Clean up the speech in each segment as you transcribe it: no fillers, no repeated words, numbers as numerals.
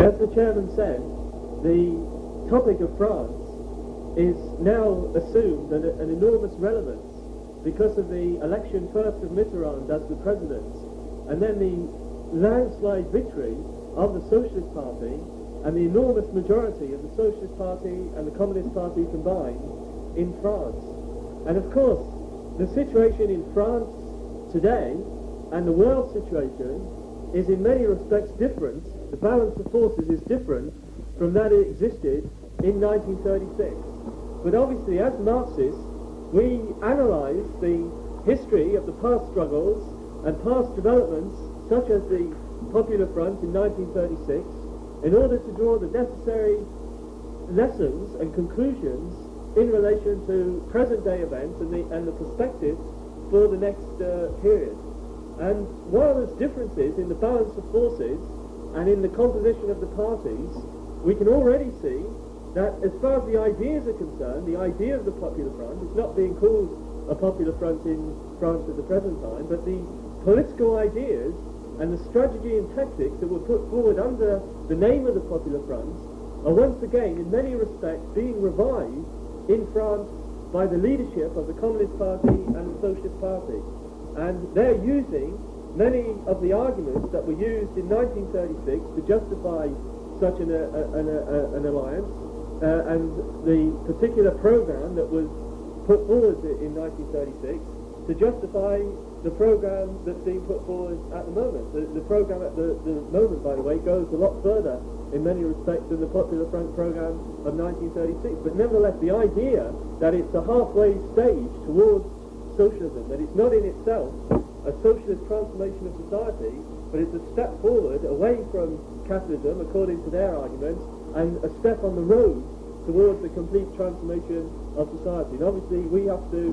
As the chairman said, the topic of France is now assumed an enormous relevance because of the election first of Mitterrand as the president, and then the landslide victory of the Socialist Party and the enormous majority of the Socialist Party and the Communist Party combined in France. And of course, the situation in France today and the world situation is in many respects different. The balance of forces is different from that it existed in 1936. But obviously, as Marxists, we analyse the history of the past struggles and past developments, such as the Popular Front in 1936, in order to draw the necessary lessons and conclusions in relation to present-day events and the perspective for the next period. And while there's differences in the balance of forces and in the composition of the parties, we can already see that as far as the ideas are concerned, the idea of the Popular Front is not being called a Popular Front in France at the present time, but the political ideas and the strategy and tactics that were put forward under the name of the Popular Front are once again, in many respects, being revived in France by the leadership of the Communist Party and the Socialist Party. And they're using many of the arguments that were used in 1936 to justify such an alliance, and the particular program that was put forward in 1936 to justify the program that's being put forward at the moment. The program at the moment, by the way, goes a lot further in many respects than the Popular Front program of 1936. But nevertheless, the idea that it's a halfway stage towards socialism, that it's not in itself a socialist transformation of society, but it's a step forward away from capitalism, according to their arguments, and a step on the road towards the complete transformation of society. And obviously we have to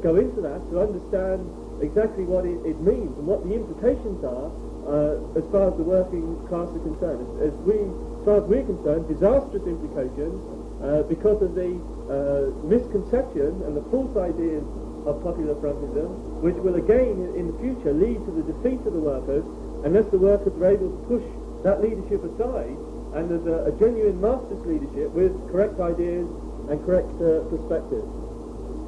go into that to understand exactly what it means and what the implications are as far as the working class are concerned. As far as we're concerned, disastrous implications because of the misconception and the false ideas of popular frontism, which will again in the future lead to the defeat of the workers unless the workers are able to push that leadership aside and there's a genuine Marxist leadership with correct ideas and correct perspectives.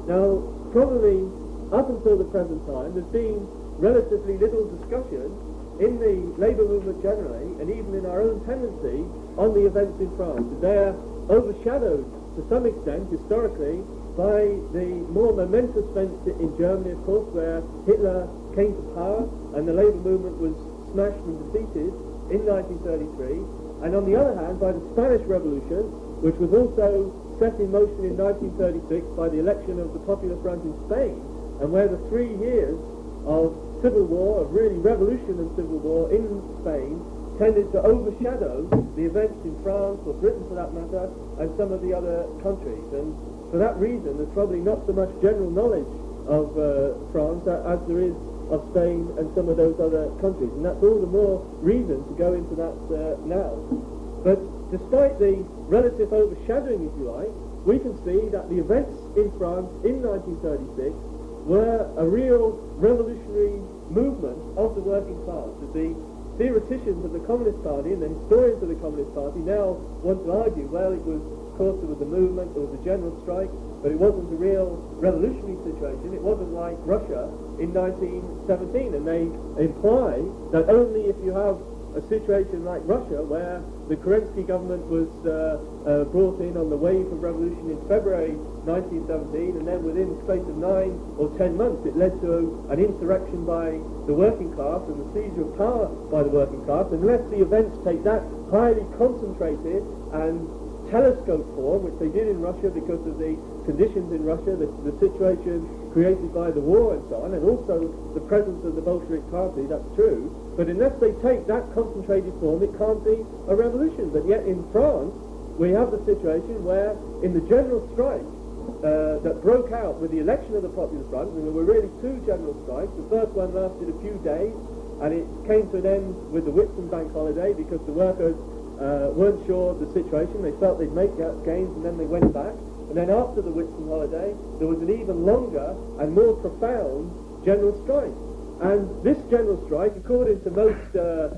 Now, probably up until the present time, there's been relatively little discussion in the labour movement generally, and even in our own tendency, on the events in France. They're overshadowed to some extent, historically, by the more momentous events in Germany, of course, where Hitler came to power and the labour movement was smashed and defeated in 1933. And on the other hand, by the Spanish Revolution, which was also set in motion in 1936 by the election of the Popular Front in Spain, and where the 3 years of civil war, of really revolution and civil war in Spain, tended to overshadow the events in France, or Britain for that matter, and some of the other countries. And for that reason, there's probably not so much general knowledge of France as there is of Spain and some of those other countries. And that's all the more reason to go into that now. But despite the relative overshadowing, if you like, we can see that the events in France in 1936 were a real revolutionary movement of the working class. The theoreticians of the Communist Party and the historians of the Communist Party now want to argue, well, it was, of course, there was a movement, there was a general strike, but it wasn't a real revolutionary situation. It wasn't like Russia in 1917, and they imply that only if you have a situation like Russia, where the Kerensky government was brought in on the wave of revolution in February 1917, and then within the space of 9 or 10 months it led to an insurrection by the working class and the seizure of power by the working class. Unless the events take that highly concentrated and telescope form, which they did in Russia because of the conditions in Russia, the situation created by the war and so on, and also the presence of the Bolshevik party, that's true. But unless they take that concentrated form, it can't be a revolution. But yet in France, we have the situation where in the general strike that broke out with the election of the Popular Front, and there were really 2 general strikes. The first one lasted a few days, and it came to an end with the Whitsun bank holiday because the workers weren't sure of the situation. They felt they'd make gains, and then they went back. And then after the Whitsun holiday, there was an even longer and more profound general strike. And this general strike, according to most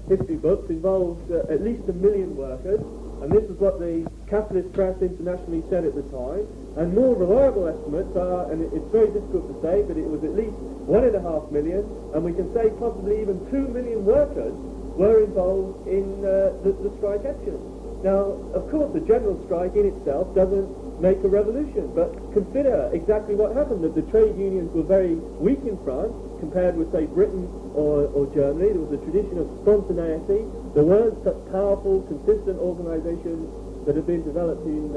history books, involved at least 1 million workers, and this is what the capitalist press internationally said at the time. And more reliable estimates are, and it's very difficult to say, but it was at least 1.5 million, and we can say possibly even 2 million workers were involved in the strike action. Now, of course, the general strike in itself doesn't make a revolution, but consider exactly what happened, that the trade unions were very weak in France compared with, say, Britain or Germany. There was a tradition of spontaneity. There weren't such powerful, consistent organizations that had been developed in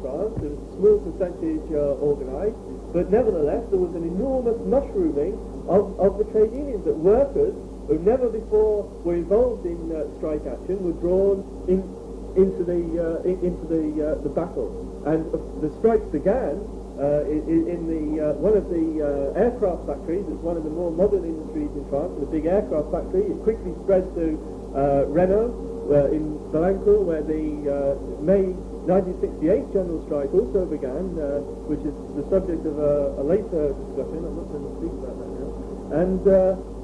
France. There was a small percentage organized, but nevertheless there was an enormous mushrooming of the trade unions, that workers who never before were involved in strike action were drawn into the battle. And the strikes began in one of the aircraft factories. It's one of the more modern industries in France, the big aircraft factory. It quickly spread to Renault in Valancourt, where the May 1968 general strike also began, which is the subject of a later discussion. I'm not going to speak about that now. And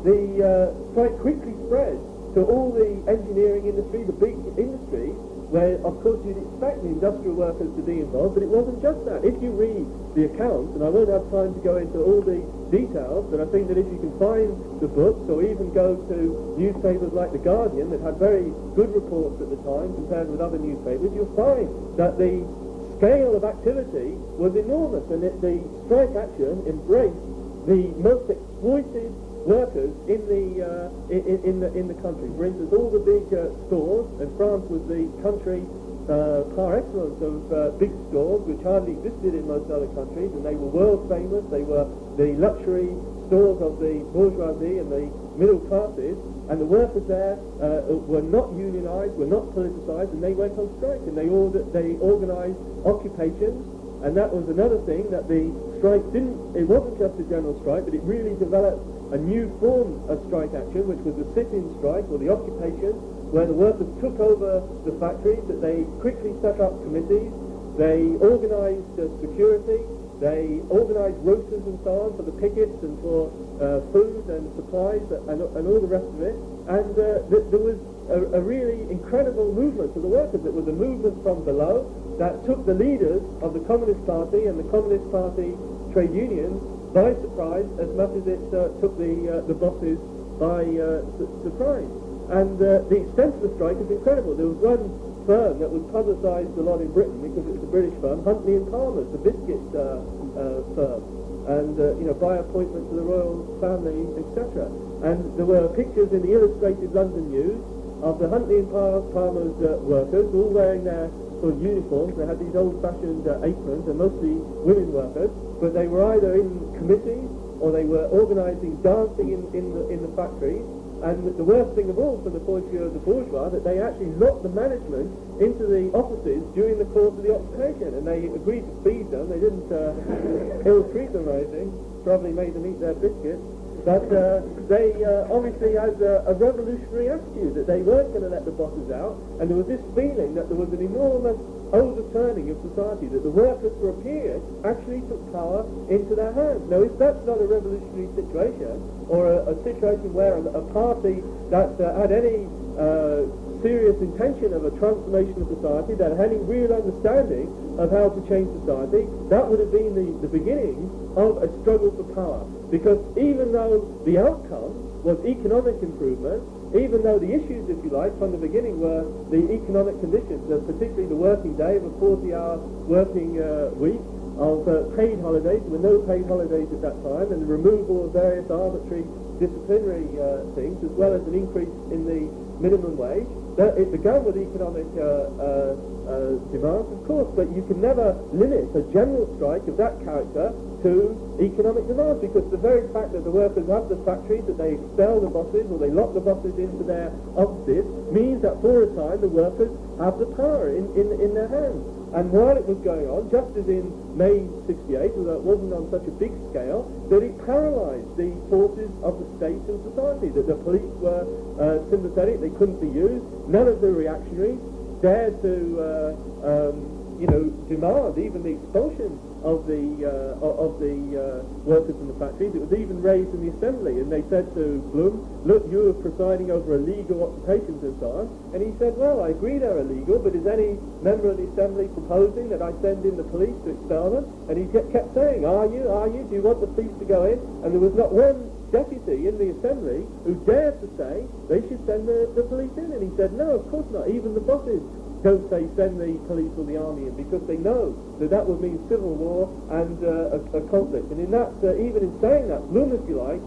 the strike quickly spread to all the engineering industry, the big industry, where, of course, you'd expect the industrial workers to be involved, but it wasn't just that. If you read the accounts, and I won't have time to go into all the details, but I think that if you can find the books, or even go to newspapers like The Guardian, that had very good reports at the time compared with other newspapers, you'll find that the scale of activity was enormous, and that the strike action embraced the most exploited workers in the country. For instance, all the big stores, and France was the country par excellence of big stores, which hardly existed in most other countries, and they were world famous. They were the luxury stores of the bourgeoisie and the middle classes, and the workers there were not unionized, were not politicized, and they went on strike, and they organized occupations. And that was another thing, that the strike it wasn't just a general strike, but it really developed a new form of strike action, which was the sit-in strike, or the occupation, where the workers took over the factories, that they quickly set up committees, they organized security, they organized rotas and so on for the pickets and for food and supplies and all the rest of it. And there was a really incredible movement of the workers. It was a movement from below that took the leaders of the Communist Party and the Communist Party trade unions by surprise, as much as it took the bosses by surprise. And the extent of the strike is incredible. There was one firm that was publicised a lot in Britain because it's a British firm, Huntley and Palmer's, the biscuit firm, and by appointment to the royal family, etc. And there were pictures in the Illustrated London News of the Huntley and Palmer's workers, all wearing their sort of uniforms. They had these old-fashioned aprons, and mostly women workers, but they were either in committees or they were organising dancing in the factories. And the worst thing of all, from the point of view of the bourgeois, that they actually locked the management into the offices during the course of the occupation, and they agreed to feed them. They didn't ill-treat them or anything, probably made them eat their biscuits. But they obviously had a revolutionary attitude, that they weren't going to let the bosses out, and there was this feeling that there was an enormous overturning of society, that the workers for a period actually took power into their hands. Now, if that's not a revolutionary situation, or a situation where a party that had any serious intention of a transformation of society, that had any real understanding of how to change society, that would have been the beginning of a struggle for power. Because even though the outcome was economic improvement, even though the issues, if you like, from the beginning were the economic conditions, particularly the working day of a 40-hour working week, of paid holidays. There were no paid holidays at that time, and the removal of various arbitrary disciplinary things, as well as an increase in the minimum wage. It began with economic demands, of course, but you can never limit a general strike of that character to economic demands, because the very fact that the workers have the factories, that they expel the bosses or they lock the bosses into their offices, means that for a time the workers have the power in their hands. And while it was going on, just as in May 68, although it wasn't on such a big scale, that it paralysed the forces of the state and society, that the police were sympathetic, they couldn't be used. None of the reactionaries dared to demand even the expulsion of the workers from the factories. It was even raised in the assembly, and they said to Blum, look, you are presiding over illegal occupations and so on. And he said, well, I agree they're illegal, but is any member of the assembly proposing that I send in the police to expel them? And he kept saying, are you, do you want the police to go in? And there was not one deputy in the assembly who dared to say they should send the police in. And he said, no, of course not. Even the bosses don't say send the police or the army in, because they know that would mean civil war and a conflict. And in that, even in saying that, Blum, if you like,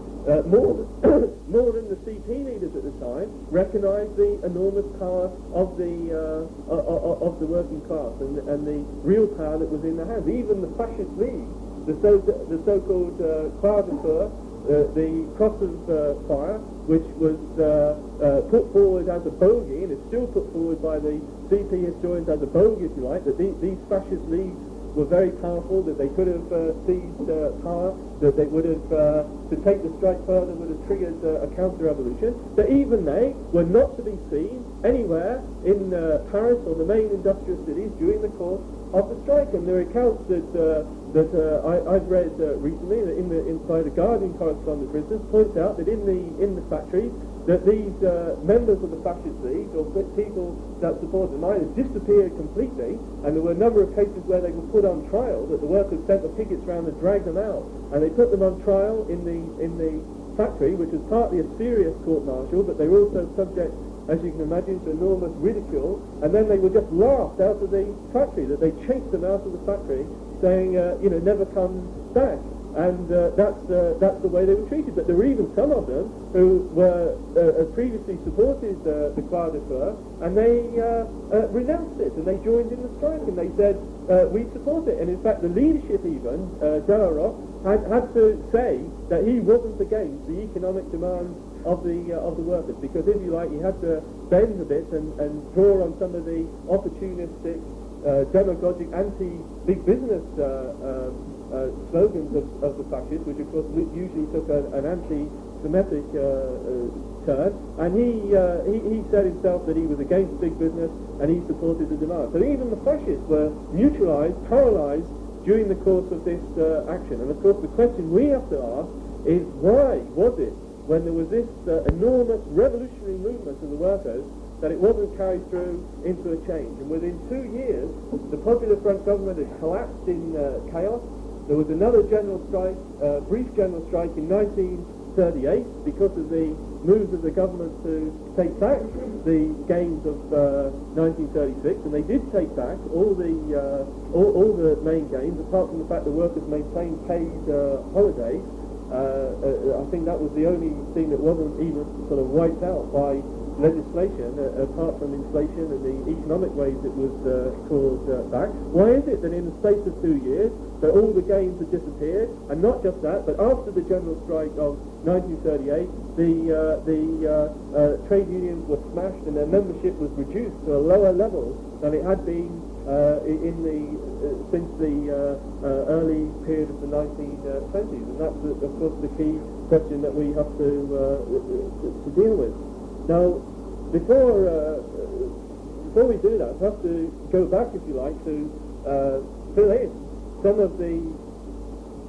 more than the CP leaders at the time, recognised the enormous power of the working class and the real power that was in their hands. Even the fascist league, the so-called Croix de Feu, the cross of fire, which was put forward as a bogey, and it's still put forward by the CP historians as a bogey, if you like, that these fascist leagues were very powerful, that they could have seized power, that they would have, to take the strike further, would have triggered a counter-revolution, that even they were not to be seen anywhere in Paris or the main industrial cities during the course of the strike. And there are accounts that I've read recently, that inside the Guardian correspondent, for instance, points out that in the factories, that these members of the fascist league, or people that supported them, either disappeared completely, and there were a number of cases where they were put on trial, that the workers sent the pickets round and dragged them out, and they put them on trial in the factory, which was partly a serious court-martial, but they were also subject, as you can imagine, to enormous ridicule, and then they were just laughed out of the factory, that they chased them out of the factory, saying, never come back. And that's the way they were treated. But there were even some of them who were previously supported the Croix de Feu, and they renounced it, and they joined in the strike, and they said, we support it. And in fact, the leadership even, Delaroche, had to say that he wasn't against the economic demands of the workers, because if you like, he had to bend a bit and draw on some of the opportunistic, demagogic, anti-big business slogans of the fascists, which of course usually took an anti-Semitic turn, and he said himself that he was against big business and he supported the demand. So even the fascists were neutralized, paralyzed during the course of this action. And of course the question we have to ask is, why was it, when there was this enormous revolutionary movement of the workers, that it wasn't carried through into a change? And within 2 years, the Popular Front government had collapsed in chaos. There was another general strike, brief general strike in 1938, because of the moves of the government to take back the gains of 1936, and they did take back all the main gains, apart from the fact the workers maintained paid holidays. I think that was the only thing that wasn't even sort of wiped out by legislation, apart from inflation and the economic ways it was called back. Why is it that in the space of 2 years that all the gains had disappeared? And not just that, but after the general strike of 1938, the trade unions were smashed and their membership was reduced to a lower level than it had been since the early period of the 1920s. And that's of course the key question that we have to deal with. Now, before we do that, we have to go back, if you like, to fill in some of the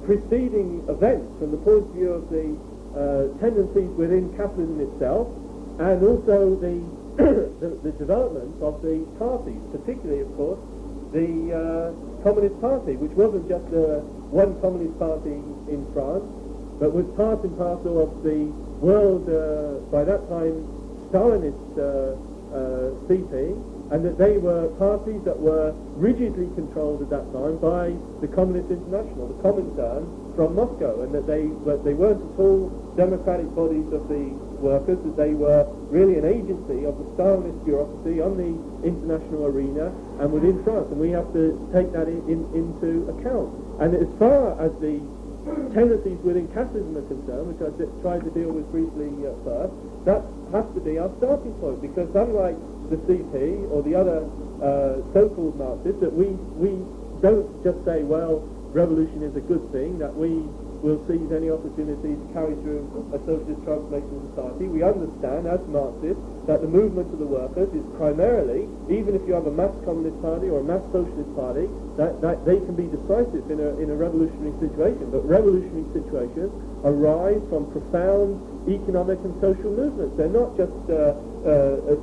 preceding events from the point of view of the tendencies within capitalism itself, and also the development of the parties, particularly, of course, the Communist Party, which wasn't just one Communist Party in France, but was part and parcel of the world, by that time, Stalinist CP, and that they were parties that were rigidly controlled at that time by the Communist International, the Comintern, from Moscow, and that they weren't at all democratic bodies of the workers, that they were really an agency of the Stalinist bureaucracy on the international arena and within France, and we have to take that into account. And as far as the tendencies within capitalism are concerned, which I tried to deal with briefly first, that has to be our starting point, because unlike the CP or the other so-called Marxists, that we don't just say, well, revolution is a good thing, that we will seize any opportunity to carry through a socialist transformation of society. We understand, as Marxists, that the movement of the workers is primarily, even if you have a mass communist party or a mass socialist party, that they can be decisive in a revolutionary situation. But revolutionary situations arise from profound economic and social movements. They're not just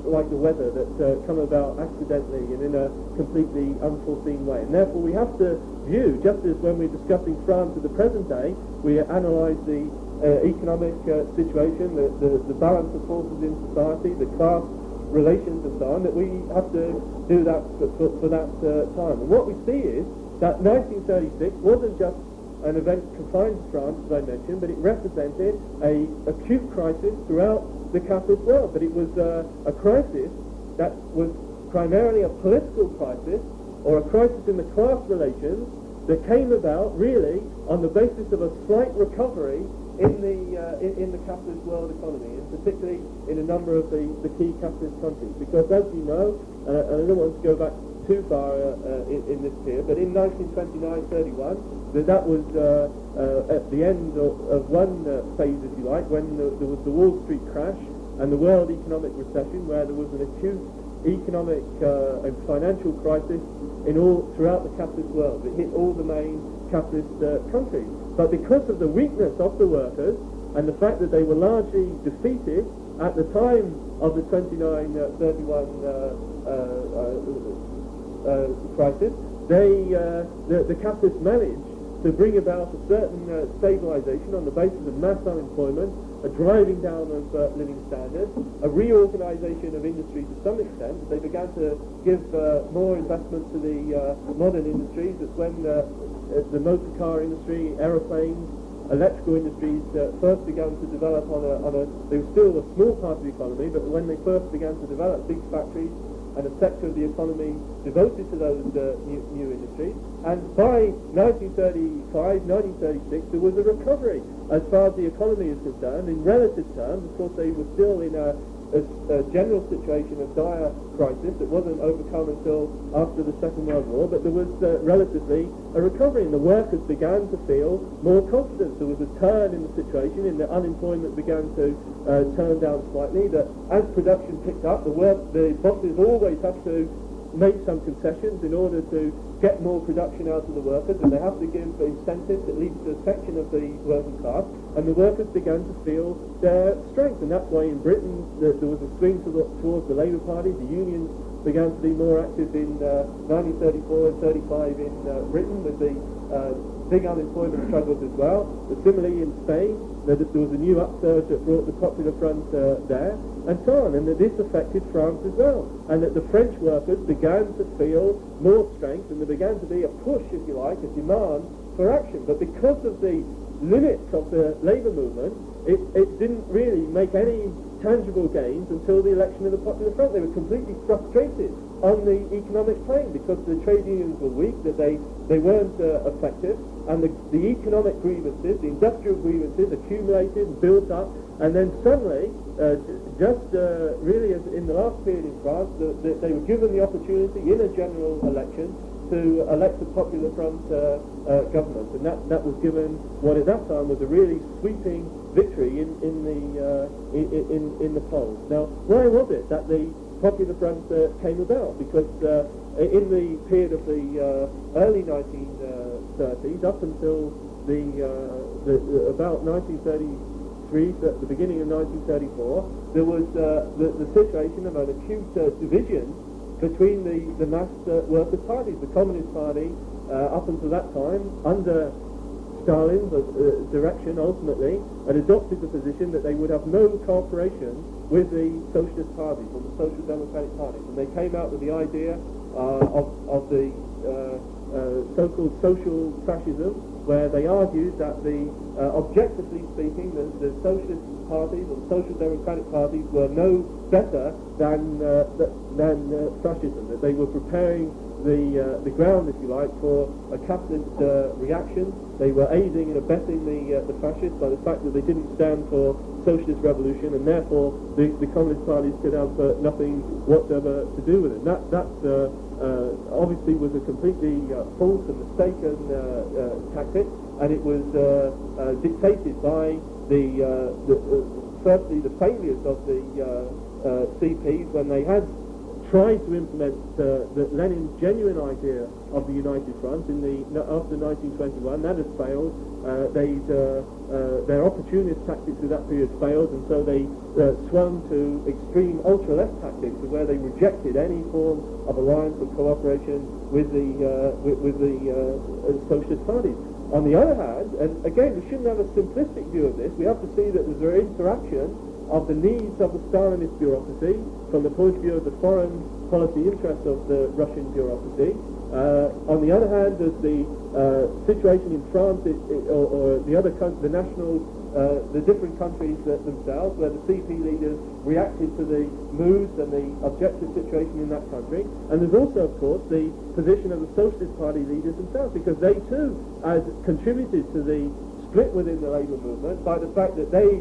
like the weather that come about accidentally and in a completely unforeseen way. And therefore we have to view, just as when we're discussing France at the present day, we analyse the economic situation, the balance of forces in society, the class relations and so on, that we have to do that for that time. And what we see is that 1936 wasn't just an event confined to France, as I mentioned, but it represented an acute crisis throughout the capitalist world. But it was a crisis that was primarily a political crisis, or a crisis in the class relations, that came about really on the basis of a slight recovery in the capitalist world economy, and particularly in a number of the key capitalist countries. Because as you know, and I don't want to go back too far in this period, but in 1929-31, that was at the end of one phase, if you like, when there was the Wall Street crash and the world economic recession, where there was an acute economic and financial crisis throughout the capitalist world. It hit all the main capitalist countries. But because of the weakness of the workers and the fact that they were largely defeated at the time of the 29-31 crisis, the capitalists managed to bring about a certain stabilization on the basis of mass unemployment, a driving down of living standards, a reorganization of industry to some extent. They began to give more investment to the modern industries. That's when the motor car industry, aeroplanes, electrical industries first began to develop they were still a small part of the economy, but when they first began to develop big factories and a sector of the economy devoted to those new industries. And by 1935, 1936, there was a recovery as far as the economy is concerned. In relative terms, of course, they were still in a general situation of dire crisis that wasn't overcome until after the Second World War, but there was relatively a recovery, and the workers began to feel more confident. There was a turn in the situation, and the unemployment began to turn down slightly. That as production picked up, the bosses always have to make some concessions in order to get more production out of the workers, and they have to give incentives at least to a section of the working class, and the workers began to feel their strength. And that's why in Britain there was a swing towards the Labour Party. The unions began to be more active in 1934 and 35 in Britain, with the big unemployment struggles as well. But similarly in Spain, there was a new upsurge that brought the Popular Front there, and so on, and that this affected France as well, and that the French workers began to feel more strength, and there began to be a push, if you like, a demand for action. But because of the limits of the labour movement, it didn't really make any tangible gains until the election of the Popular Front. They were completely frustrated on the economic plane because the trade unions were weak, that they weren't effective, and the economic grievances, the industrial grievances accumulated and built up, and then suddenly, really as in the last period in France, they were given the opportunity in a general election to elect a Popular Front government, and that was given what at that time was a really sweeping victory in the polls. Now, why was it that the Popular Front came about? Because in the period of the early 1930s up until about 1933, the beginning of 1934, there was the situation of an acute division between the mass workers' parties. The Communist Party, up until that time, under Stalin's direction, ultimately, had adopted the position that they would have no cooperation with the socialist parties or the social democratic parties, and they came out with the idea of the so-called social fascism, where they argued that objectively speaking, the socialist parties or the social democratic parties were no better than fascism, that they were preparing the ground, if you like, for a capitalist reaction. They were aiding and abetting the fascists by the fact that they didn't stand for socialist revolution, and therefore the communist parties could have nothing whatsoever to do with it. And that obviously was a completely false and mistaken tactic, and it was dictated by firstly the failures of the CPs when they had tried to implement Lenin's genuine idea of the United Front after 1921. That had failed. Their opportunist tactics of that period failed, and so they swung to extreme ultra-left tactics, where they rejected any form of alliance or cooperation with the socialist parties. On the other hand, and again, we shouldn't have a simplistic view of this. We have to see that there's an interaction of the needs of the Stalinist bureaucracy from the point of view of the foreign policy interests of the Russian bureaucracy. On the other hand, there's the situation in France or the different countries themselves, where the CP leaders reacted to the moves and the objective situation in that country. And there's also, of course, the position of the Socialist Party leaders themselves, because they too had contributed to the split within the labour movement by the fact that they,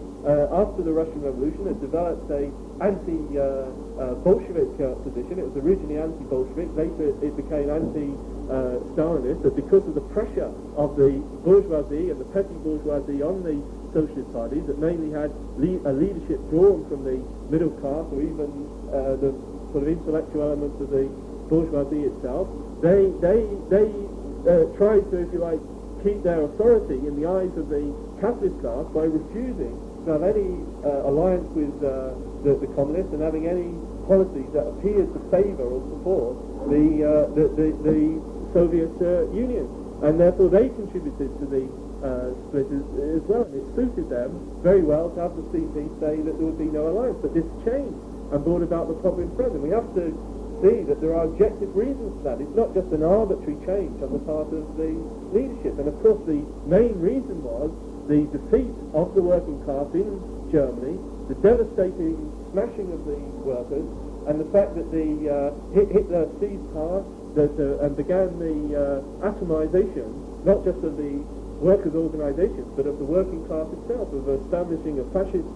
after the Russian Revolution, had developed a anti-Bolshevik position. It was originally anti-Bolshevik, later it became anti-Stalinist, but because of the pressure of the bourgeoisie and the petty bourgeoisie on the socialist parties that mainly had a leadership drawn from the middle class or even the sort of intellectual elements of the bourgeoisie itself, they tried to, if you like, keep their authority in the eyes of the capitalist class by refusing to have any alliance with the communists and having any policies that appeared to favour or support the Soviet Union. And therefore they contributed to the split as well. And it suited them very well to have the CP say that there would be no alliance. But this changed and brought about the Tribune Front. And we have to see that there are objective reasons for that. It's not just an arbitrary change on the part of the leadership. And of course the main reason was the defeat of the working class in Germany, the devastating smashing of the workers, and the fact that Hitler seized power and began the atomization, not just of the workers' organizations, but of the working class itself, of establishing a fascist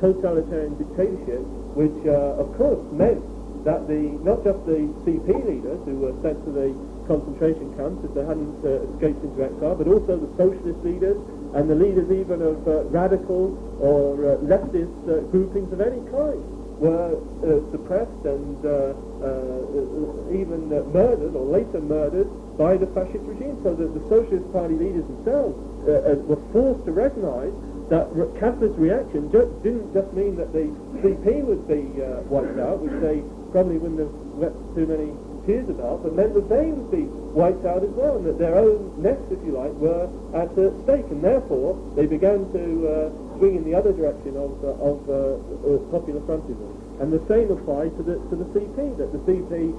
totalitarian dictatorship, which of course meant that not just the CP leaders who were sent to the concentration camps if they hadn't escaped into exile, but also the socialist leaders and the leaders even of radical or leftist groupings of any kind were suppressed and even murdered or later murdered by the fascist regime, so that the Socialist Party leaders themselves were forced to recognize that capitalist reaction didn't just mean that the CP would be wiped out, which they probably wouldn't have wept too many tears about, but meant that they would be wiped out as well, and that their own necks, if you like, were at stake, and therefore they began to swing in the other direction of popular frontism. And the same applied to the CP, that the CP,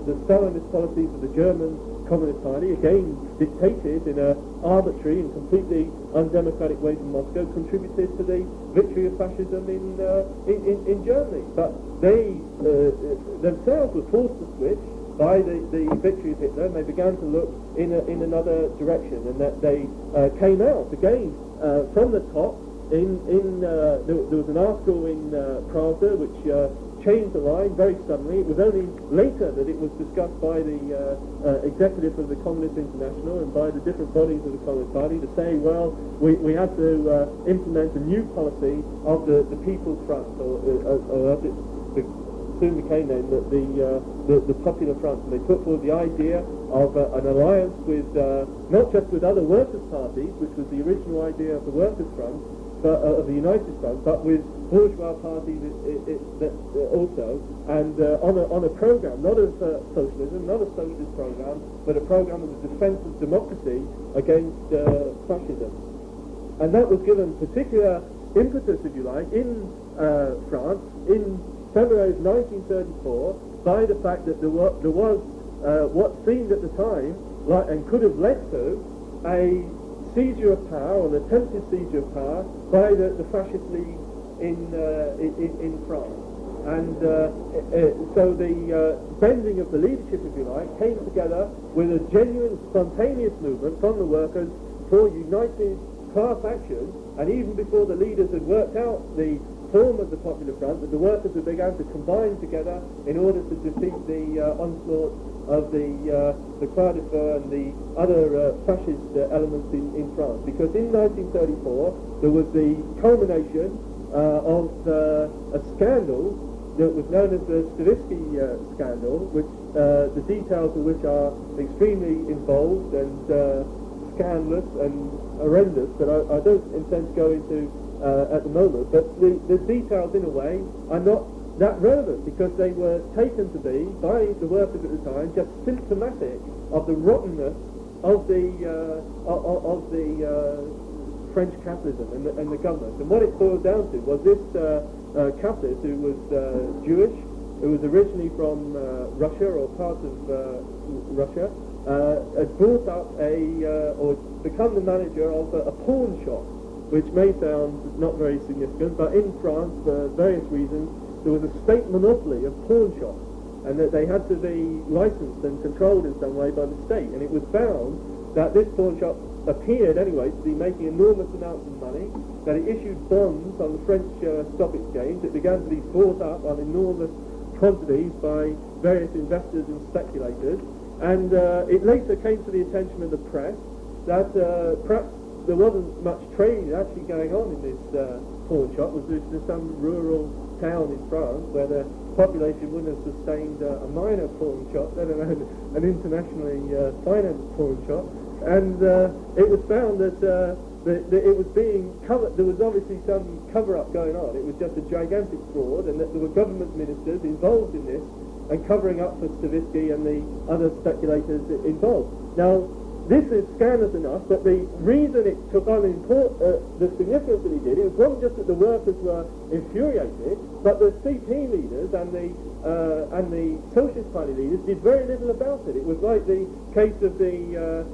the Stalinist policies of the German Communist Party, again dictated in an arbitrary and completely undemocratic way from Moscow, contributed to the victory of fascism in Germany. But they themselves were forced to switch by the victory of Hitler, and they began to look in another direction, and that they came out again from the top. There was an article in Pravda which changed the line very suddenly. It was only later that it was discussed by the executive of the Communist International and by the different bodies of the Communist Party to say, well, we had to implement a new policy of the People's Front, or as it soon became then the Popular Front. And they put forward the idea of an alliance with not just with other workers' parties, which was the original idea of the Workers' Front, of the United Front, but with bourgeois parties also, and on a program, not of socialism, not a socialist program, but a program of the defense of democracy against fascism. And that was given particular impetus, if you like, in France in February of 1934 by the fact that there was what seemed at the time and could have led to a seizure of power, or an attempted seizure of power, by the fascist league in France. And so the bending of the leadership, if you like, came together with a genuine, spontaneous movement from the workers for united class action, and even before the leaders had worked out the form of the Popular Front that the workers had begun to combine together in order to defeat the onslaught of the Croix de Feu and the other fascist elements in France. Because in 1934 there was the culmination of a scandal that was known as the Stavisky scandal, which the details of which are extremely involved and scandalous and horrendous, that I don't intend to go into at the moment. But the details, in a way, are not that relevant, because they were taken to be, by the workers at the time, just symptomatic of the rottenness of the French capitalism and the government. And what it boiled down to was this capitalist, who was Jewish, who was originally from Russia, or part of Russia, had brought up or become the manager of a pawn shop, which may sound not very significant, but in France, for various reasons, there was a state monopoly of pawn shops, and that they had to be licensed and controlled in some way by the state. And it was found that this pawn shop appeared anyway to be making enormous amounts of money, that it issued bonds on the French stock exchange. It began to be bought up on enormous quantities by various investors and speculators, and it later came to the attention of the press that perhaps there wasn't much trade actually going on in this pawn shop. Was this in some rural town in France where the population wouldn't have sustained a minor pawn shop, let alone an internationally financed pawn shop. And it was found that it was being covered. There was obviously some cover-up going on. It was just a gigantic fraud, and that there were government ministers involved in this and covering up for Stavisky and the other speculators involved. Now, this is scandalous enough, but the reason it took on the significance that it did, it wasn't just that the workers were infuriated, but the CP leaders and the Socialist Party leaders did very little about it. It was like the case of the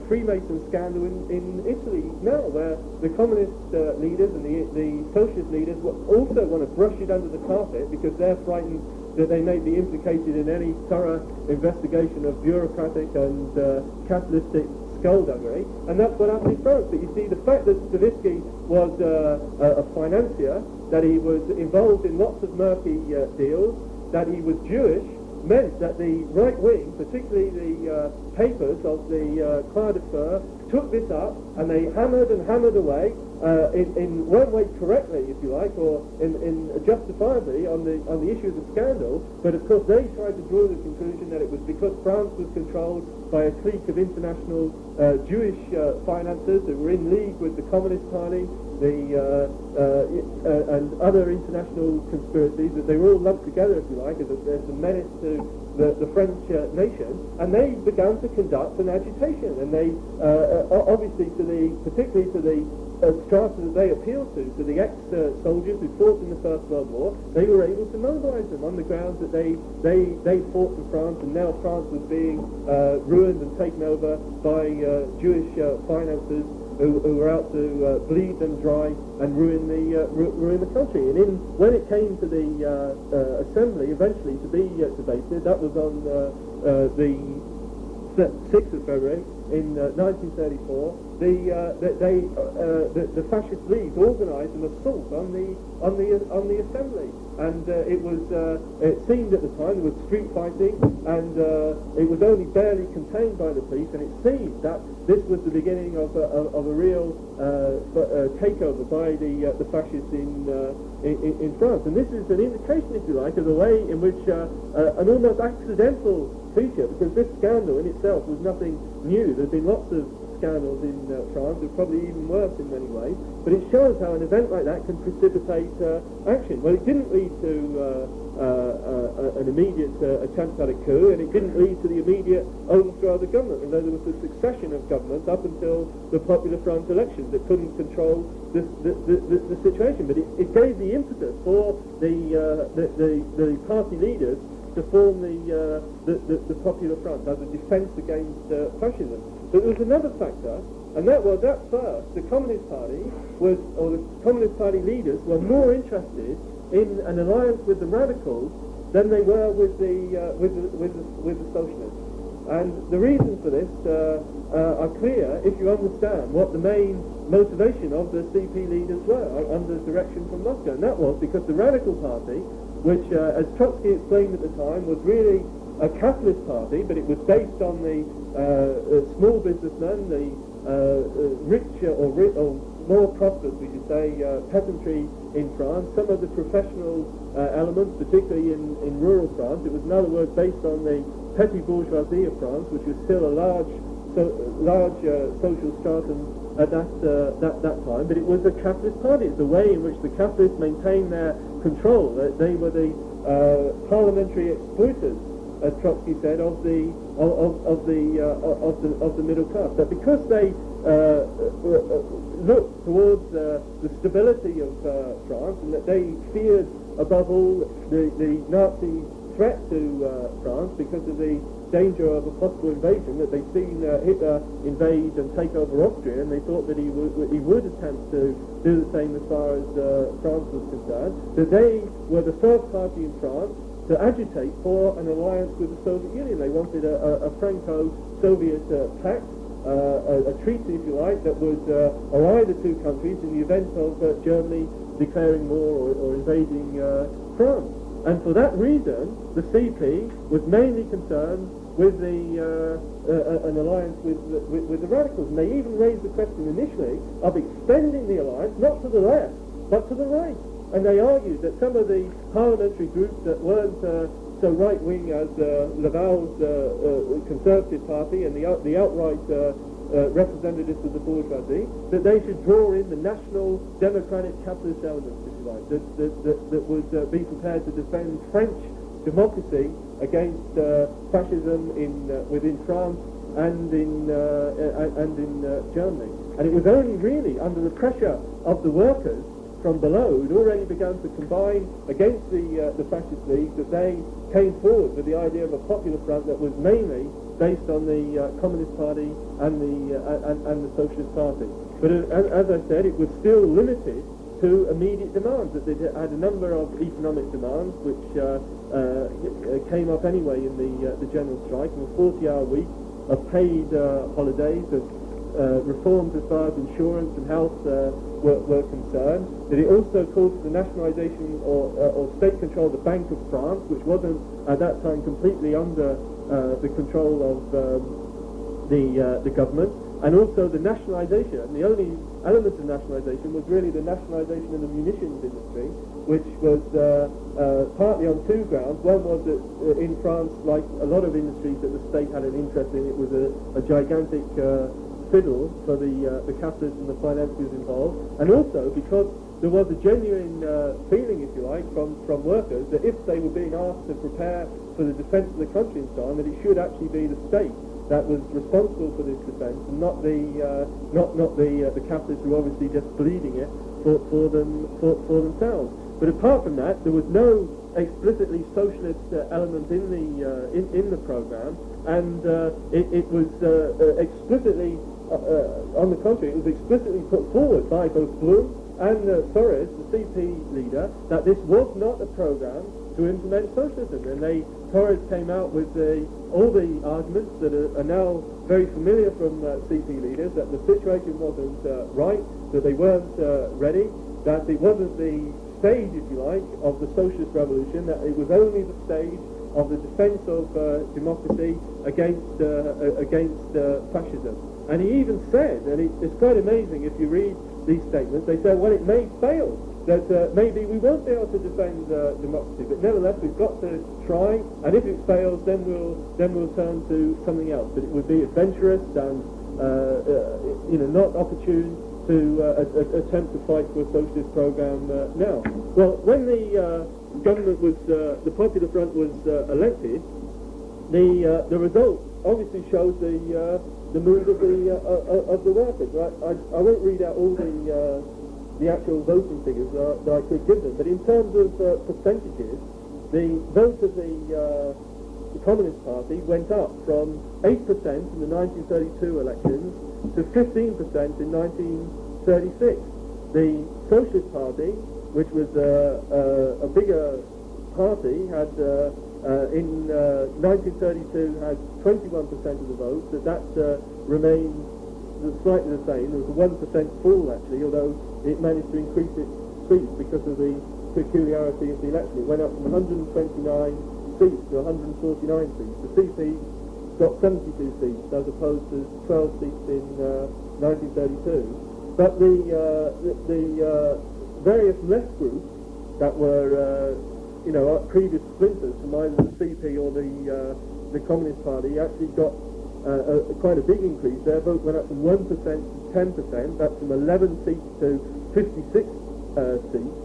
Freemason scandal in Italy now, where the communist leaders and the socialist leaders also want to brush it under the carpet because they're frightened that they may be implicated in any thorough investigation of bureaucratic and capitalistic skullduggery, and that's what happened in France. But you see, the fact that Stavisky was a financier, that he was involved in lots of murky deals, that he was Jewish, meant that the right wing, particularly the papers of the Croix de Feu, took this up, and they hammered and hammered away in one way correctly, if you like, or in justifiably on the issue of the scandal. But of course they tried to draw the conclusion that it was because France was controlled by a clique of international Jewish financiers who were in league with the Communist Party, and other international conspiracies, that they were all lumped together, if you like, as a menace to the French nation, and they began to conduct an agitation, and they obviously particularly to the strata that they appealed to the ex-soldiers who fought in the First World War. They were able to mobilize them on the grounds that they fought for France, and now France was being ruined and taken over by Jewish financiers who were out to bleed them dry and ruin the country. And when it came to the assembly eventually to be debated, that was on the 6th of February in 1934. The fascist league organised an assault on the assembly, and it seemed at the time there was street fighting, and it was only barely contained by the police, and it seemed that this was the beginning of a real takeover by the fascists in France. And this is an indication, if you like, of the way in which an almost accidental feature, because this scandal in itself was nothing new. There's been lots of scandals in France, they're probably even worse in many ways, but it shows how an event like that can precipitate action. Well, it didn't lead to an immediate attempt at a coup, and it didn't lead to the immediate overthrow of the government, although there was a succession of governments up until the Popular Front elections that couldn't control the situation. But it gave the impetus for the party leaders to form the Popular Front as a defence against fascism. But there was another factor, and that was, at first, the Communist Party the Communist Party leaders were more interested in an alliance with the radicals than they were with the socialists. And the reasons for this are clear if you understand what the main motivation of the CP leaders were under direction from Moscow, and that was because the Radical Party, which, as Trotsky explained at the time, was really a capitalist party, but it was based on the small businessmen, the rich or more prosperous, we should say, peasantry in France, some of the professional elements, particularly in rural France. It was, in other words, based on the petty bourgeoisie of France, which was still a large social stratum at that time, but it was a capitalist party. It's the way in which the capitalists maintained their control. They were the parliamentary exploiters, as Trotsky said, of the middle class. But because they looked towards the stability of France, and that they feared above all the Nazi threat to France because of the danger of a possible invasion, that they'd seen Hitler invade and take over Austria, and they thought that he would attempt to do the same as far as France was concerned, that they were the first party in France to agitate for an alliance with the Soviet Union. They wanted a Franco-Soviet pact, a treaty, if you like, that would ally the two countries in the event of Germany declaring war or invading France. And for that reason, the CP was mainly concerned with an alliance with the radicals. And they even raised the question initially of extending the alliance, not to the left, but to the right. And they argued that some of the parliamentary groups that weren't so right-wing as Laval's Conservative Party and the outright representatives of the bourgeoisie, that they should draw in the national democratic capitalist elements, if you like, that would be prepared to defend French democracy against fascism within France and in Germany. And it was only really under the pressure of the workers from below, who'd already begun to combine against the fascist league, that they came forward with the idea of a popular front that was mainly based on the Communist Party and the Socialist Party. But as I said, it was still limited to immediate demands. That they had a number of economic demands which came up anyway in the general strike, of a 40-hour week, of paid holidays, of reforms as far as insurance and health were concerned. That it also called for the nationalisation or state control of the Bank of France, which wasn't at that time completely under the control of the government, and also the nationalisation. And the only element of nationalisation was really the nationalisation of the munitions industry, which was partly on two grounds. One was that in France, like a lot of industries that the state had an interest in, it was a gigantic fiddle for the capitalists and the financiers involved, and also because there was a genuine feeling, if you like, from workers that if they were being asked to prepare for the defence of the country and so on, that it should actually be the state that was responsible for this defence, and not the capitalists who were obviously just bleeding it for themselves. But apart from that, there was no explicitly socialist element in the programme, and it was explicitly, on the contrary, it was explicitly put forward by both Blum and Torres, the CP leader, that this was not a programme to implement socialism. And Torres came out with all the arguments that are now very familiar from CP leaders, that the situation wasn't right, that they weren't ready, that it wasn't the stage, if you like, of the socialist revolution, that it was only the stage of the defence of democracy against fascism. And he even said, and it's quite amazing if you read these statements, they said, well, it may fail, that maybe we won't be able to defend democracy, but nevertheless we've got to try, and if it fails, then we'll turn to something else. But it would be adventurous and not opportune to attempt to fight for a socialist program now. Well, when the government was, the Popular Front was elected, the result obviously shows the mood of the workers. I won't read out all the actual voting figures that I could give them, but in terms of percentages, the vote of the Communist Party went up from 8% in the 1932 elections to 15% in 1936. The Socialist Party, which was a bigger party, had in 1932 had 21% of the vote, that remained slightly the same. There was a 1% fall actually, although it managed to increase its seats because of the peculiarity of the election. It went up from 129 seats to 149 seats. The CP got 72 seats as opposed to 12 seats in 1932. But the various left groups that were previous splinters from either the CP or the Communist Party actually got quite a big increase. Their vote went up from 1% to 10%. That's from 11 seats to 56 seats.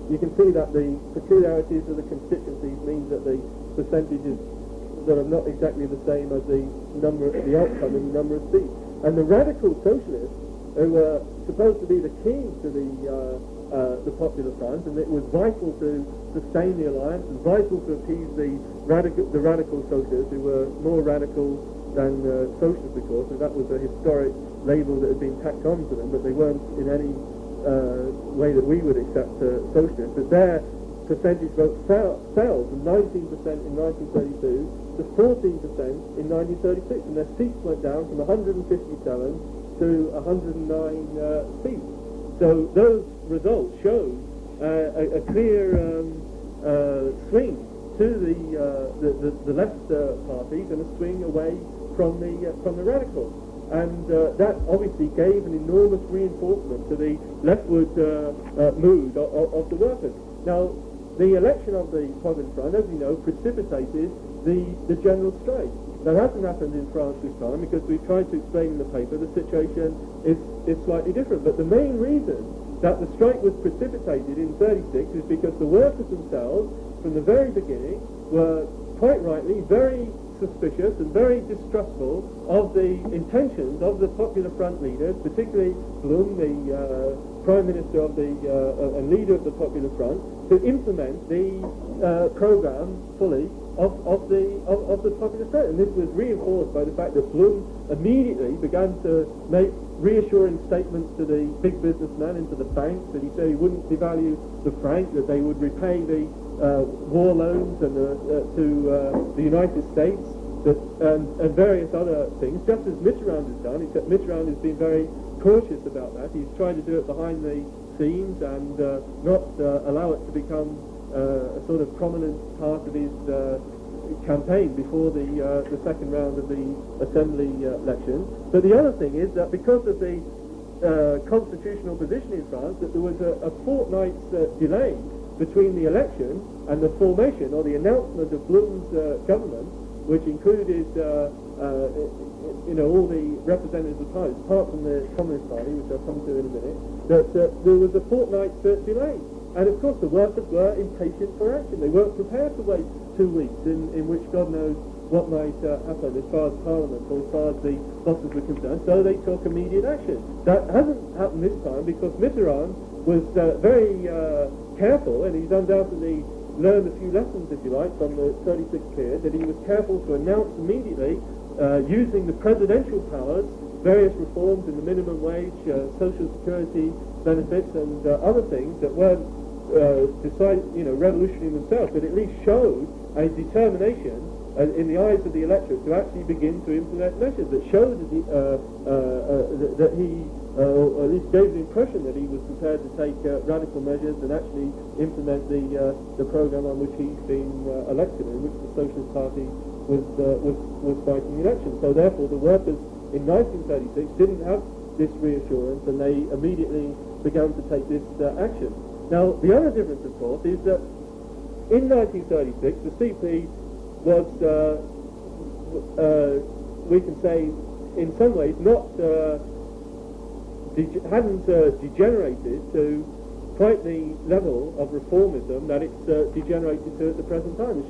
You can see that the peculiarities of the constituencies means that the percentages that are not exactly the same as the outcome in the number of seats. And the radical socialists, who were supposed to be the key to the Popular Front, and it was vital to sustain the alliance and vital to appease the radical socialists, who were more radical than socialists, of course, and that was a historic label that had been tacked on to them, but they weren't in any way that we would accept socialists. But their percentage vote fell from 19% in 1932 to 14% in 1936, and their seats went down from 157 to 109 seats. So those results show a clear swing to the left parties and a swing away from the radicals. And that obviously gave an enormous reinforcement to the leftward mood of the workers. Now, the election of the Popular Front, as you know, precipitated the general strike. That hasn't happened in France this time because we've tried to explain in the paper the situation is slightly different. But the main reason that the strike was precipitated in 36 is because the workers themselves, from the very beginning, were quite rightly very suspicious and very distrustful of the intentions of the Popular Front leaders, particularly Blum, the Prime Minister of and leader of the Popular Front, to implement the program fully of the Popular Front. And this was reinforced by the fact that Blum immediately began to make reassuring statements to the big businessmen and to the banks, that he said he wouldn't devalue the franc, that they would repay the war loans and to the United States, and various other things, just as Mitterrand has done, except Mitterrand has been very cautious about that. He's tried to do it behind the scenes and not allow it to become a sort of prominent part of his campaign before the second round of the Assembly election. But the other thing is that because of the constitutional position in France, that there was a fortnight's delay between the election and the formation or the announcement of Blum's government, which included all the representatives of parties, apart from the Communist Party, which I'll come to in a minute, that there was a fortnight's delay. And of course the workers were impatient for action. They weren't prepared to wait 2 weeks in which God knows what might happen as far as Parliament or as far as the bosses were concerned, so they took immediate action. That hasn't happened this time because Mitterrand was very careful, and he's undoubtedly learned a few lessons, if you like, from the 36 period, that he was careful to announce immediately, using the presidential powers, various reforms in the minimum wage, social security benefits, and other things that weren't revolutionary themselves, but at least showed a determination in the eyes of the electorate to actually begin to implement measures that showed that he, or at least gave the impression that he was prepared to take radical measures and actually implement the program on which he's been elected, in which the Socialist Party was fighting the election. So therefore the workers in 1936 didn't have this reassurance, and they immediately began to take this action. Now the other difference, of course, is that in 1936 the CP was, we can say, in some ways not hadn't degenerated to quite the level of reformism that it's degenerated to at the present time.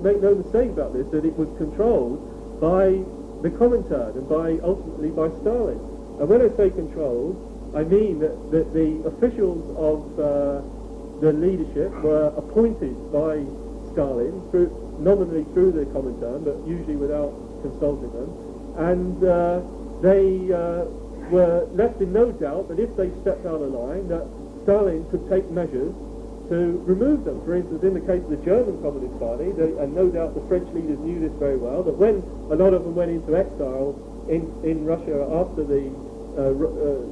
Make no mistake about this, that it was controlled by the Comintern and ultimately by Stalin. And when I say controlled, I mean that the officials of the leadership were appointed by Stalin nominally through the Comintern, but usually without consulting them, and they were left in no doubt that if they stepped out of line, that Stalin could take measures to remove them. For instance, in the case of the German Communist Party, and no doubt the French leaders knew this very well, that when a lot of them went into exile in Russia after the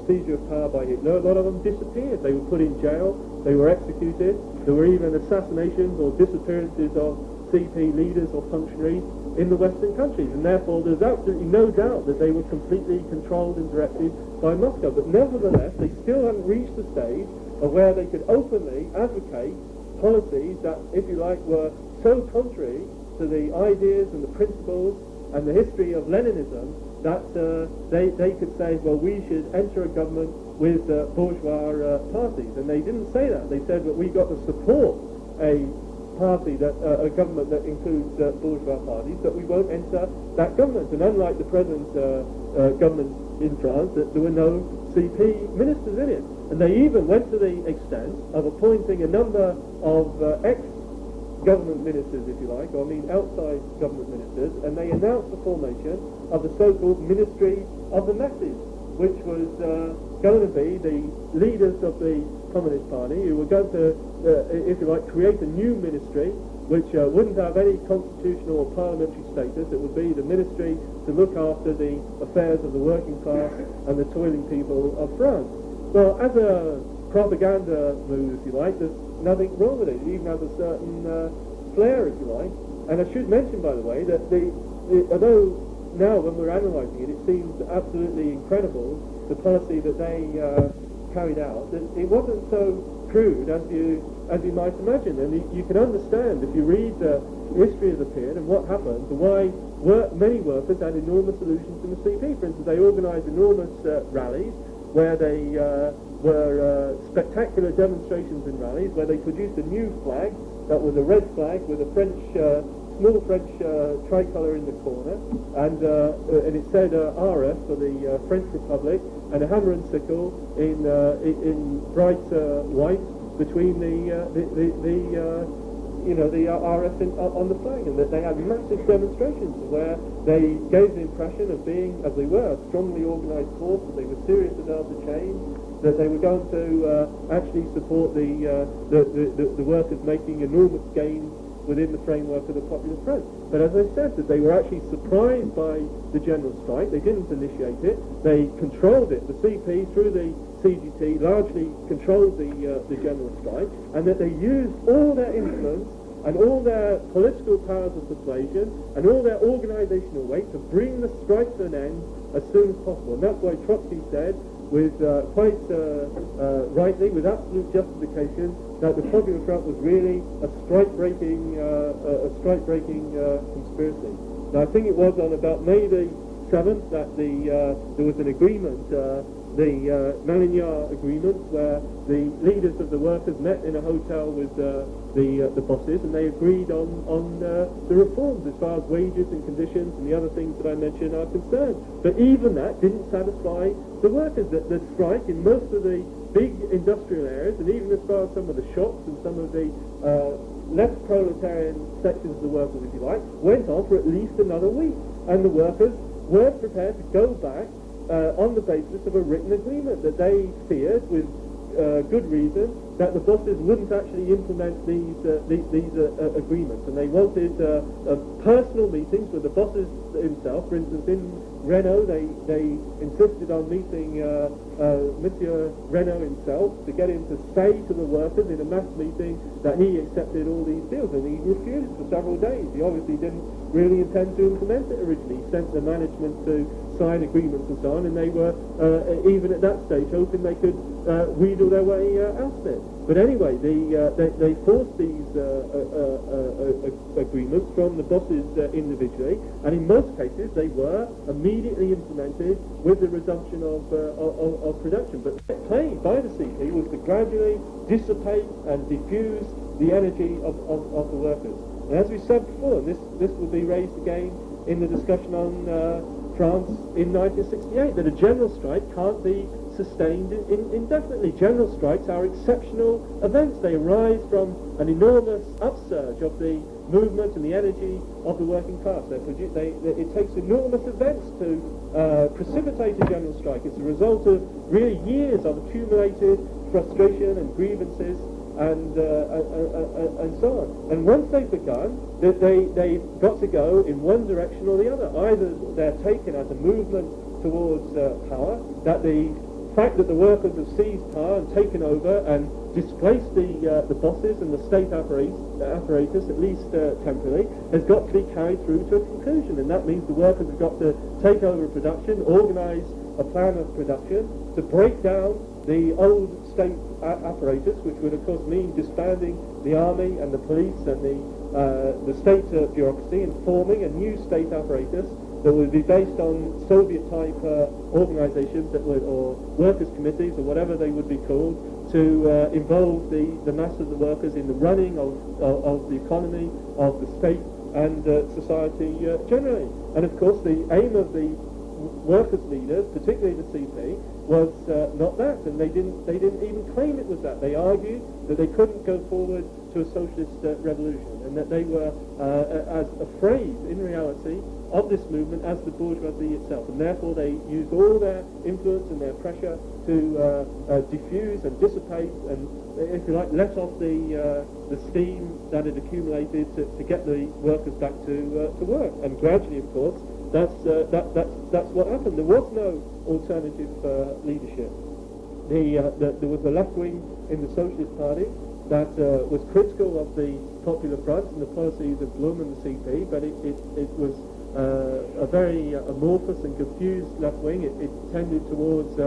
seizure of power by Hitler, a lot of them disappeared. They were put in jail, they were executed, there were even assassinations or disappearances of CP leaders or functionaries in the Western countries, and therefore there's absolutely no doubt that they were completely controlled and directed by Moscow. But nevertheless, they still hadn't reached the stage of where they could openly advocate policies that, if you like, were so contrary to the ideas and the principles and the history of Leninism that they could say, well, we should enter a government with bourgeois parties. And they didn't say that. They said that we got to support a party, that a government that includes bourgeois parties, but we won't enter that government. And unlike the present government in France, that there were no CP ministers in it. And they even went to the extent of appointing a number of ex-government ministers, if you like, or I mean outside government ministers, and they announced the formation of the so-called Ministry of the Masses, which was going to be the leaders of the Communist Party who were going to, if you like, create a new ministry which wouldn't have any constitutional or parliamentary status. It would be the ministry to look after the affairs of the working class and the toiling people of France. Well, as a propaganda move, if you like, there's nothing wrong with it. It even has a certain flair, if you like. And I should mention, by the way, that although now when we're analysing it, it seems absolutely incredible, the policy that they carried out, that it wasn't so crude as you might imagine. And you can understand, if you read the history of the period and what happened, and why many workers had enormous illusions in the CP. For instance, they organised enormous rallies where they were spectacular demonstrations and rallies where they produced a new flag that was a red flag with a small French tricolour in the corner, and it said RF for the French Republic, and a hammer and sickle in bright white between the RF on the flag, and that they had massive demonstrations where they gave the impression of being, as they were, a strongly organised force, that they were serious about the change, that they were going to actually support the workers making enormous gains within the framework of the Popular Front. But as I said, that they were actually surprised by the general strike. They didn't initiate it. They controlled it. The CP, through the CGT, largely controlled the general strike, and that they used all their influence and all their political powers of persuasion and all their organisational weight to bring the strike to an end as soon as possible. And that's why Trotsky said, with quite rightly, with absolute justification, that the Popular Front was really a strike-breaking conspiracy. Now, I think it was on about May the 7th that there was an agreement, the Malignon agreement, where the leaders of the workers met in a hotel with the bosses, and they agreed on the reforms as far as wages and conditions and the other things that I mentioned are concerned. But even that didn't satisfy the workers. The strike in most of the big industrial areas, and even as far as some of the shops and some of the less proletarian sections of the workers, if you like, went on for at least another week. And the workers weren't prepared to go back on the basis of a written agreement, that they feared, with good reason, that the bosses wouldn't actually implement these agreements. And they wanted personal meetings with the bosses himself. For instance, in Renault, they insisted on meeting Monsieur Renault himself to get him to say to the workers in a mass meeting that he accepted all these deals, and he refused for several days. He obviously didn't really intend to implement it originally. He sent the management to sign agreements and so on, and they were even at that stage hoping they could wheedle their way out of it. But anyway, they forced these agreements from the bosses individually, and in most cases they were immediately implemented with the resumption of production. But the play by the CP was to gradually dissipate and diffuse the energy of the workers. And as we said before, this will be raised again in the discussion on France in 1968, that a general strike can't be sustained indefinitely. General strikes are exceptional events. They arise from an enormous upsurge of the movement and the energy of the working class. It takes enormous events to precipitate a general strike. It's a result of really years of accumulated frustration and grievances and so on. And once they've begun, they've got to go in one direction or the other. Either they're taken as a movement towards power, that the fact that the workers have seized power and taken over and displaced the bosses and the state apparatus, at least temporarily, has got to be carried through to a conclusion. And that means the workers have got to take over production, organise a plan of production to break down the old state apparatus, which would of course mean disbanding the army and the police and the state bureaucracy, and forming a new state apparatus that would be based on Soviet-type organisations that would, or workers' committees, or whatever they would be called, to involve the mass of the workers in the running of the economy, of the state, and society generally. And of course, the aim of the workers' leaders, particularly the CP, was not that, and they didn't even claim it was that. They argued that they couldn't go forward to a socialist revolution, and that they were as afraid, in reality, of this movement as the bourgeoisie itself, and therefore they used all their influence and their pressure to diffuse and dissipate and, if you like, let off the steam that had accumulated to get the workers back to work. And gradually, of course, that's what happened. There was no alternative leadership. There was a left wing in the Socialist Party that was critical of the Popular Front and the policies of Blum and the CP, but it was a very amorphous and confused left wing. It tended towards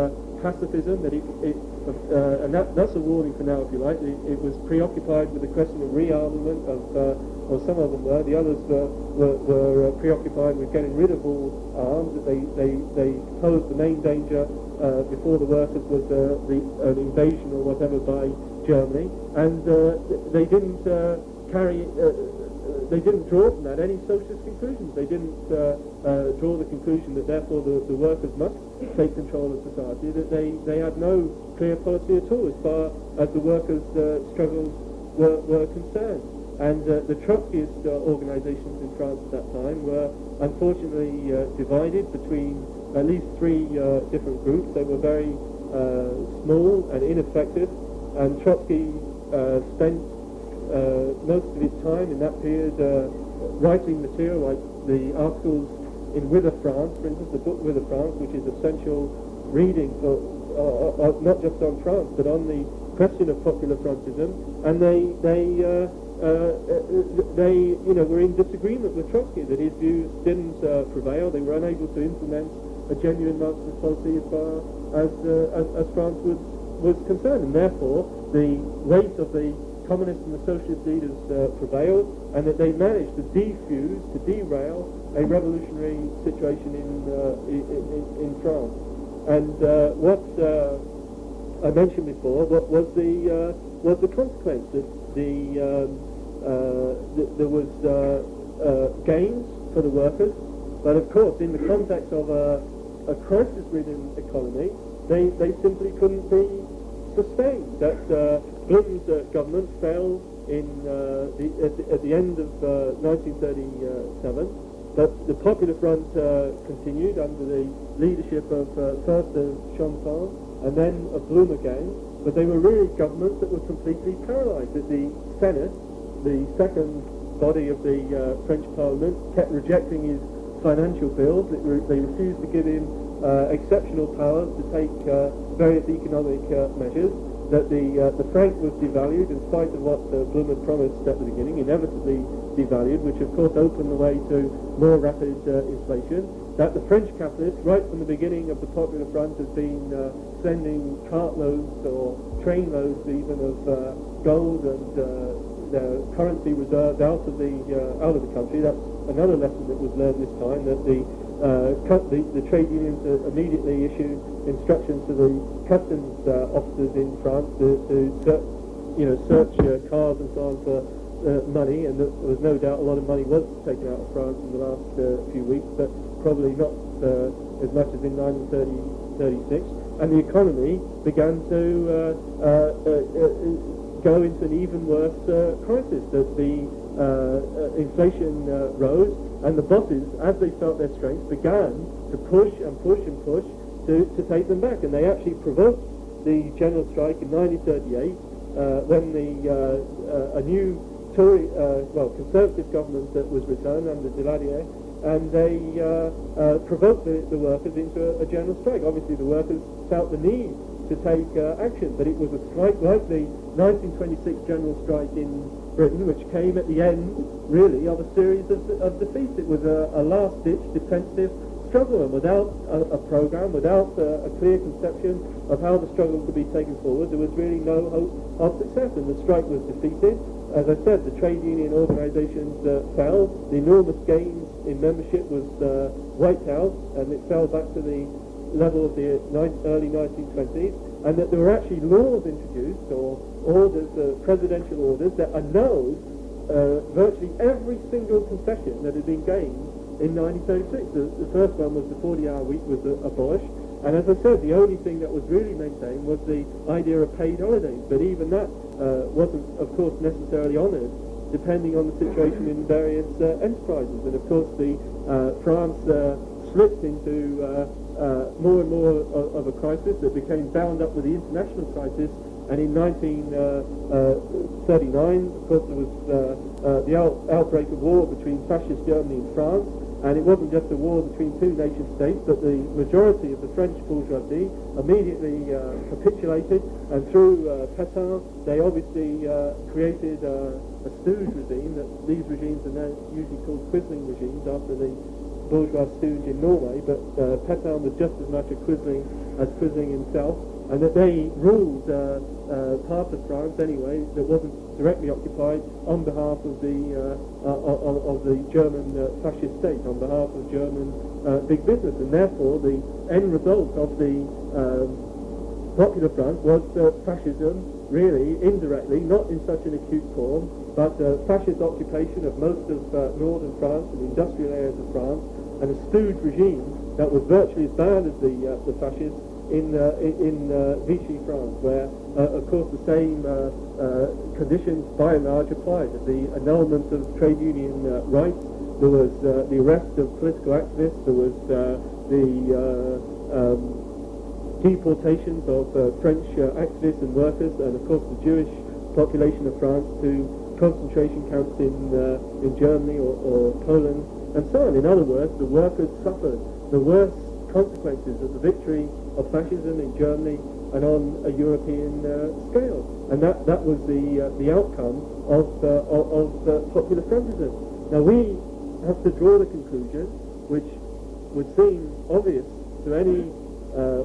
pacifism, and that's a warning for now, if you like. It was preoccupied with the question of rearmament or some of them were. The others were preoccupied with getting rid of all arms. They posed the main danger before the workers was an invasion or whatever by Germany, and they didn't they didn't draw from that any socialist conclusions. They didn't draw the conclusion that therefore the workers must take control of society, that they had no clear policy at all as far as the workers' struggles were concerned. And the Trotskyist organizations in France at that time were unfortunately divided between at least three different groups. They were very small and ineffective, and Trotsky spent most of his time in that period writing material like the articles in Whither France, for instance, the book Whither France, which is essential reading for not just on France but on the question of popular frontism. And they were in disagreement with Trotsky, that his views didn't prevail. They were unable to implement a genuine Marxist policy as far as France was concerned, and therefore the weight of the communist and the socialist leaders prevailed, and that they managed to defuse, to derail a revolutionary situation in France. And what I mentioned before was the consequence that there was gains for the workers, but of course in the context of a crisis-ridden economy, they simply couldn't be sustained. That Blum's government fell at the end of 1937, but the Popular Front continued under the leadership of first of Champagne and then of Blum again, but they were really governments that were completely paralysed. That the Senate, the second body of the French Parliament, kept rejecting his financial bills. They refused to give him exceptional powers to take various economic measures. That the franc was devalued in spite of what Blum had promised at the beginning, inevitably devalued, which of course opened the way to more rapid inflation. That the French capitalists, right from the beginning of the Popular Front, had been sending cartloads or trainloads even of gold and currency reserves out of the country. That's another lesson that was learned this time, that the trade unions immediately issued instructions to the customs officers in France to search cars and so on for money, and there was no doubt a lot of money was taken out of France in the last few weeks, but probably not as much as in 1936. And the economy began to go into an even worse crisis. That the inflation rose, and the bosses, as they felt their strength, began to push and push and push to take them back. And they actually provoked the general strike in 1938 when a new Tory, conservative government that was returned under Deladier and they provoked the workers into a general strike. Obviously, the workers felt the need to take action, but it was a strike like the 1926 general strike in Britain, which came at the end, really, of a series of defeats. It was a last-ditch defensive struggle, and without a program, without a clear conception of how the struggle could be taken forward, there was really no hope of success, and the strike was defeated. As I said, the trade union organizations fell, the enormous gains in membership was wiped out, and it fell back to the level of the early 1920s, and that there were actually laws introduced, or orders, presidential orders, that annulled virtually every single concession that had been gained in 1936. The first one was the 40-hour week was abolished, and as I said, the only thing that was really maintained was the idea of paid holidays, but even that wasn't, of course, necessarily honoured, depending on the situation in various enterprises. And of course, France slipped into more and more of a crisis that became bound up with the international crisis. And in 1939, of course, there was the outbreak of war between fascist Germany and France. And it wasn't just a war between two nation states, but the majority of the French bourgeoisie immediately capitulated, and through Pétain, they obviously created a stooge regime. That these regimes are now usually called Quisling regimes, after the bourgeois stooge in Norway, but Pétain was just as much a Quisling as Quisling himself, and that they ruled part of France anyway that wasn't directly occupied on behalf of the German fascist state, on behalf of German big business, and therefore the end result of the Popular Front was fascism, really indirectly, not in such an acute form, but fascist occupation of most of northern France and industrial areas of France, and a stooge regime that was virtually as bad as the fascists in Vichy France, where, of course, the same conditions by and large applied. The annulment of trade union rights, there was the arrest of political activists, there was the deportations of French activists and workers, and of course the Jewish population of France to concentration camps in Germany or Poland, and so on. In other words, the workers suffered the worst consequences of the victory of fascism in Germany and on a European scale, and that was the outcome of popular frontism. Now we have to draw the conclusion, which would seem obvious to any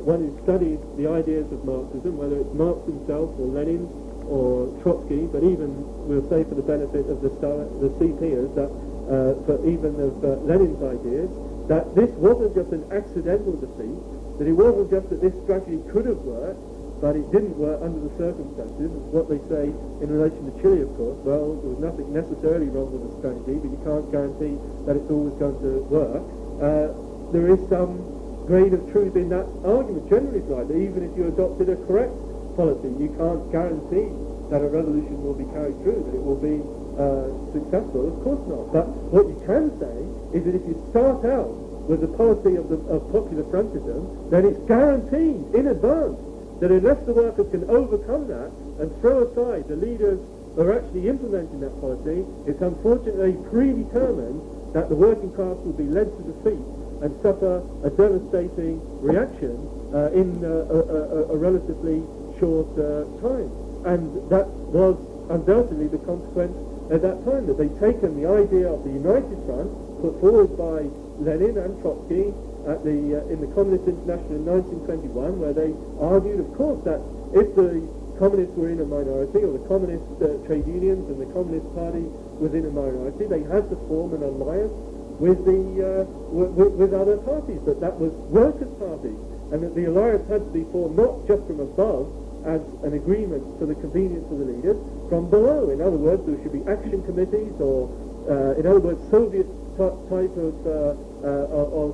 one who studied the ideas of Marxism, whether it's Marx himself or Lenin or Trotsky, but even, we'll say for the benefit of the CPers, that for even of Lenin's ideas, that this wasn't just an accidental defeat, that it wasn't just that this strategy could have worked, but it didn't work under the circumstances. It's what they say in relation to Chile, of course. Well, there was nothing necessarily wrong with the strategy, but you can't guarantee that it's always going to work. There is some grain of truth in that argument. Generally, it's like that even if you adopted a correct policy, you can't guarantee that a revolution will be carried through, that it will be successful. Of course not. But what you can say is that if you start out with the policy of popular frontism, then it's guaranteed in advance that unless the workers can overcome that and throw aside the leaders who are actually implementing that policy, it's unfortunately predetermined that the working class will be led to defeat and suffer a devastating reaction in a relatively short time. And that was undoubtedly the consequence at that time, that they'd taken the idea of the United Front put forward by Lenin and Trotsky in the Communist International in 1921, where they argued, of course, that if the communists were in a minority, or the communist trade unions and the Communist Party was in a minority, they had to form an alliance with other parties, but that was workers' parties, and that the alliance had to be formed not just from above as an agreement for the convenience of the leaders, from below. In other words, there should be action committees, or in other words, Soviet type of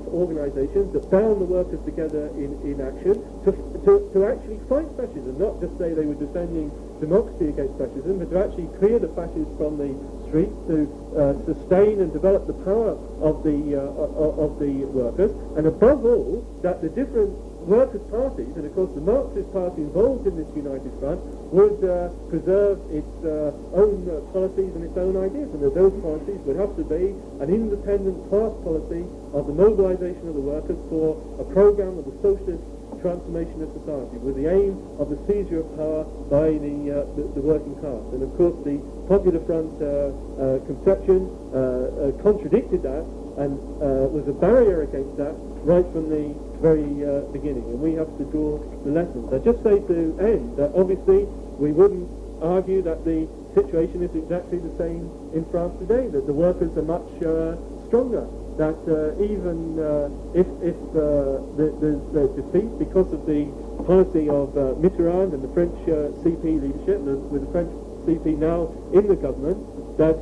organizations that bound the workers together in action to actually fight fascism, not just say they were defending democracy against fascism, but to actually clear the fascists from the streets, to sustain and develop the power of the workers, and above all, that the different workers' parties, and of course the Marxist party involved in this United Front, would preserve its own policies and its own ideas, and that those policies would have to be an independent class policy of the mobilization of the workers for a program of the socialist transformation of society, with the aim of the seizure of power by the working class. And of course the Popular Front conception contradicted that and was a barrier against that right from the very beginning, and we have to draw the lessons. I just say to end that obviously we wouldn't argue that the situation is exactly the same in France today, that the workers are much stronger, that even if there's defeat because of the policy of Mitterrand and the French CP leadership, with the French CP now in the government, that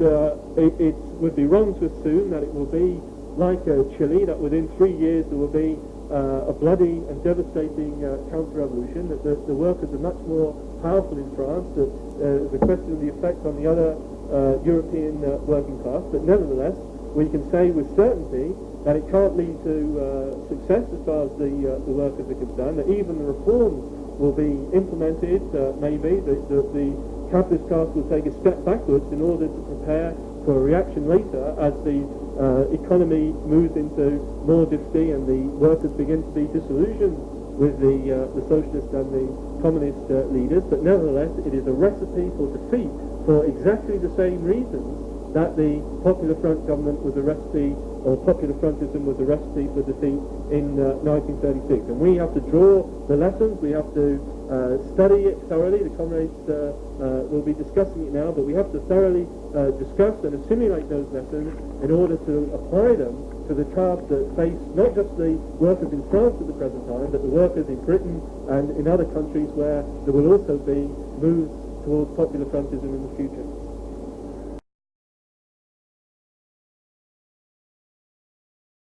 it would be wrong to assume that it will be like Chile, that within 3 years there will be a bloody and devastating counter-revolution, that the workers are much more powerful in France, that there's a question of the effect on the other European working class, but nevertheless we can say with certainty that it can't lead to success as far as the workers are concerned, that even the reforms will be implemented, maybe, the capitalist class will take a step backwards in order to prepare for a reaction later as the economy moves into more difficulty and the workers begin to be disillusioned with the socialist and the communist leaders. But nevertheless, it is a recipe for defeat for exactly the same reasons that the Popular Front government was a recipe, or Popular Frontism was a recipe for defeat in 1936. And we have to draw the lessons, we have to study it thoroughly. The comrades will be discussing it now, but we have to thoroughly discuss and assimilate those lessons in order to apply them to the task that face not just the workers in France at the present time, but the workers in Britain and in other countries where there will also be moves towards Popular Frontism in the future.